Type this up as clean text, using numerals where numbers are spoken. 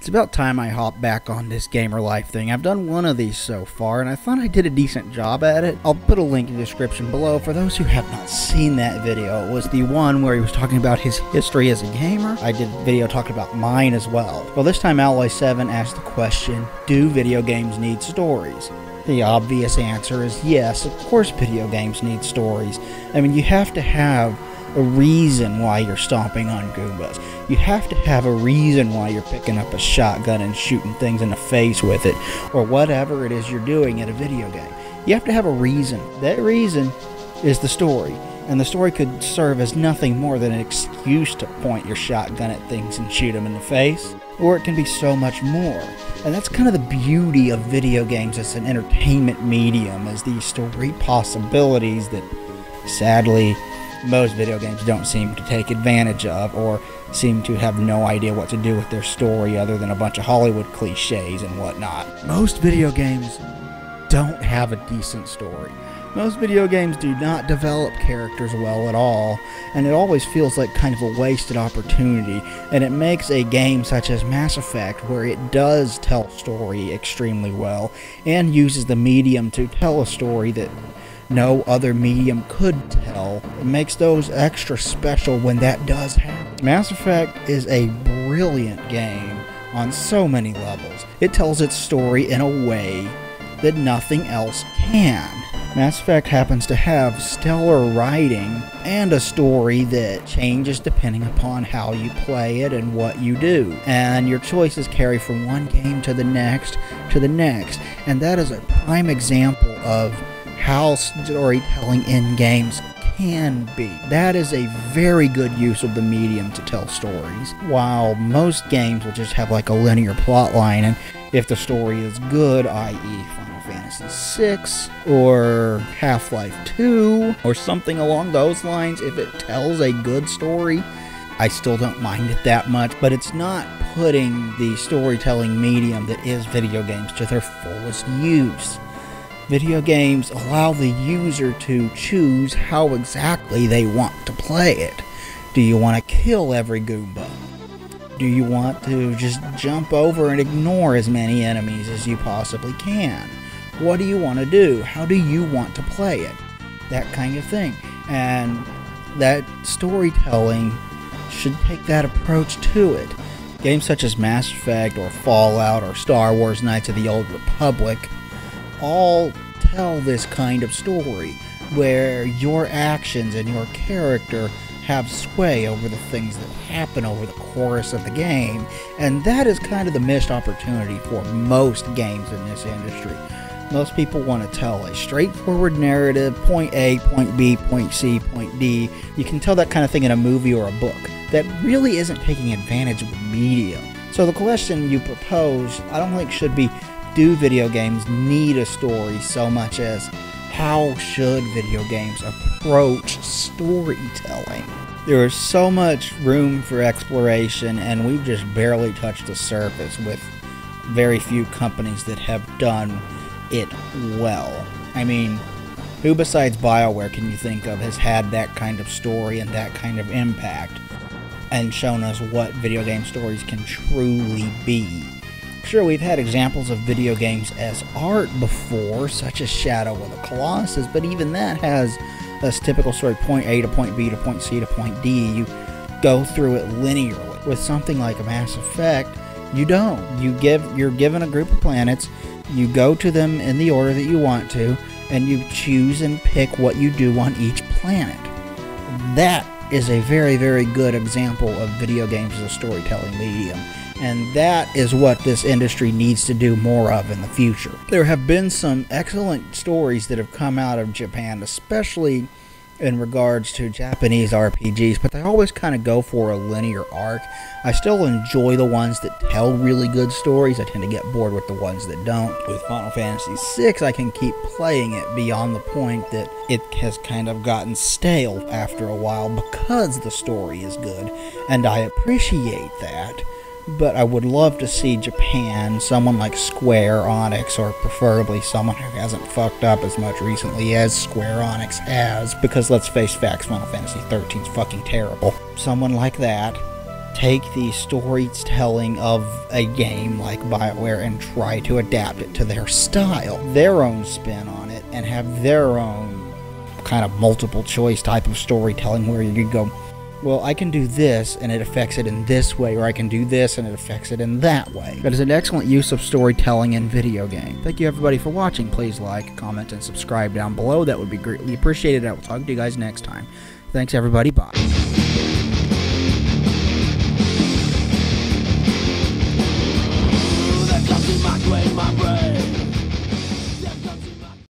It's about time I hop back on this Gamer Life thing. I've done one of these so far, and I thought I did a decent job at it. I'll put a link in the description below for those who have not seen that video. It was the one where he was talking about his history as a gamer. I did a video talking about mine as well. Well, this time Alloy7 asked the question, do video games need stories? The obvious answer is yes, of course video games need stories. I mean, you have to have a reason why you're stomping on Goombas. You have to have a reason why you're picking up a shotgun and shooting things in the face with it, or whatever it is you're doing in a video game. You have to have a reason. That reason is the story, and the story could serve as nothing more than an excuse to point your shotgun at things and shoot them in the face, or it can be so much more. And that's kind of the beauty of video games as an entertainment medium, as these story possibilities that sadly most video games don't seem to take advantage of, or seem to have no idea what to do with their story other than a bunch of Hollywood cliches and whatnot. Most video games don't have a decent story. Most video games do not develop characters well at all, and it always feels like kind of a wasted opportunity, and it makes a game such as Mass Effect, where it does tell story extremely well, and uses the medium to tell a story that no other medium could tell. It makes those extra special when that does happen. Mass Effect is a brilliant game on so many levels. It tells its story in a way that nothing else can. Mass Effect happens to have stellar writing and a story that changes depending upon how you play it and what you do. And your choices carry from one game to the next, and that is a prime example of how storytelling in games can be. That is a very good use of the medium to tell stories. While most games will just have like a linear plot line, and if the story is good, i.e. Final Fantasy VI or Half-Life 2 or something along those lines, if it tells a good story, I still don't mind it that much, but it's not putting the storytelling medium that is video games to their fullest use. Video games allow the user to choose how exactly they want to play it. Do you want to kill every Goomba? Do you want to just jump over and ignore as many enemies as you possibly can? What do you want to do? How do you want to play it? That kind of thing. And that storytelling should take that approach to it. Games such as Mass Effect or Fallout or Star Wars Knights of the Old Republic all tell this kind of story, where your actions and your character have sway over the things that happen over the course of the game, and that is kind of the missed opportunity for most games in this industry. Most people want to tell a straightforward narrative, point A, point B, point C, point D. You can tell that kind of thing in a movie or a book. That really isn't taking advantage of the medium. So the question you propose, I don't think should be, do video games need a story, so much as how should video games approach storytelling? There is so much room for exploration, and we've just barely touched the surface with very few companies that have done it well. I mean, who besides BioWare can you think of has had that kind of story and that kind of impact and shown us what video game stories can truly be? Sure, we've had examples of video games as art before, such as Shadow of the Colossus, but even that has a typical story, point A to point B to point C to point D. You go through it linearly. With something like a Mass Effect, you don't. You're given a group of planets, you go to them in the order that you want to, and you choose and pick what you do on each planet. That is a very, very good example of video games as a storytelling medium. And that is what this industry needs to do more of in the future. There have been some excellent stories that have come out of Japan, especially in regards to Japanese RPGs, but they always kind of go for a linear arc. I still enjoy the ones that tell really good stories. I tend to get bored with the ones that don't. With Final Fantasy VI, I can keep playing it beyond the point that it has kind of gotten stale after a while because the story is good, and I appreciate that. But I would love to see Japan, someone like Square Enix, or preferably someone who hasn't fucked up as much recently as Square Enix has, because let's face facts, Final Fantasy XIII is fucking terrible. Someone like that take the storytelling of a game like BioWare and try to adapt it to their style, their own spin on it, and have their own kind of multiple choice type of storytelling where you can go, well, I can do this and it affects it in this way, or I can do this and it affects it in that way. That is an excellent use of storytelling in video games. Thank you everybody for watching. Please like, comment, and subscribe down below. That would be greatly appreciated. I will talk to you guys next time. Thanks everybody. Bye.